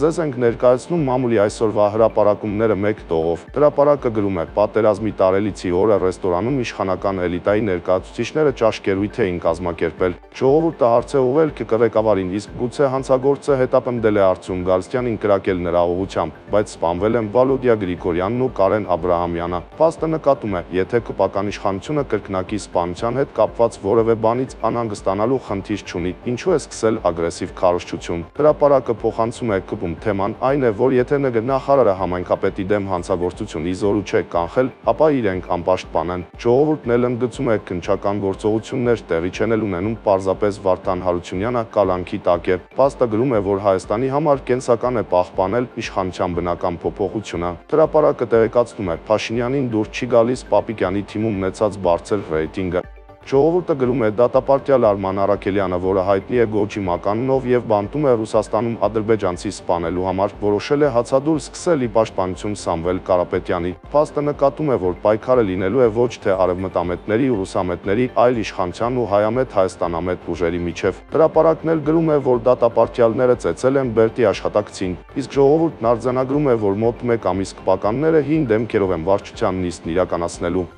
Ձեզ ենք ներկայացնում մամուլի այսօրվա հրապարակումները մեկ տողով։ Հրապարակը գրում է. պատերազմի տարելիցի օրը ռեստորանում իշխանական էլիտայի ներկայացուցիչները ճաշկերույթ էին կազմակերպել։ Ժողովուրդը հարց է ուղղել ղեկավարին, իսկ գուցե հանցագործը հետապնդել է Արծրուն Գալստյանին կրակել նրա ուղղությամբ, բայց սպանվել են Վալոդիա Գրիգորյանն ու Կարեն Աբրահամյանը։ Փաստը նկատում է, եթե կպական իշխանությունը կրկնակի սպանության հետ կապված որևէ բանից անհանգստանալու խնդիր չունի, ինչու է սկսել ագրեսիվ քարոզչություն։ Հրապարակը փոխանցում է ԿՊ-ում թեման այն է, որ եթե ՆԳ նախարարը համայնքապետի դեմ հանցագործություն իզորու չէ կանխել, ապա իրենք անպաշտպան են։ Ժողովուրդն էլ ընդգծում է քննչական գործողություններ տեղի չեն ունենում, պարզապես Վարդան Հարությունյանը կալանքի տակ է։ Փաստը գրում է, որ Հայաստանի համար կենսական է պահպանել իշխանության բնական փոփոխությունը։ Հրապարակը տեղեկացնում է, Փաշինյանին դուր չի գալիս Պապիկյանի թիմում ունեցած բարձր ռեյտինգը։ Ժողովուրդը գրում է դատապարտյալ Արման Առաքելյանը, որը հայտնի է Գոչի մականունով եւ բանտում է Ռուսաստանում ադրբեջանցի սպանելու համար, որոշել է հացադուլ սկսել ի պաշտպանություն Սամվել Կարապետյանի։ Փաստը նկատում է, որ պայքարը լինելու է ոչ թե արևմտամետների ու ռուսամետների, այլ իշխանության ու հայամետ հայաստանամետ ուժերի միջև։ Հրապարակն էլ գրում է, որ դատապարտյալները ծեծել են Բերդի աշխատակցին, իսկ ժողովուրդն արձանագրում է, որ մոտ 1 ամիս կպականները հին դեմքերով են վարչության նիստն իրականացնելու։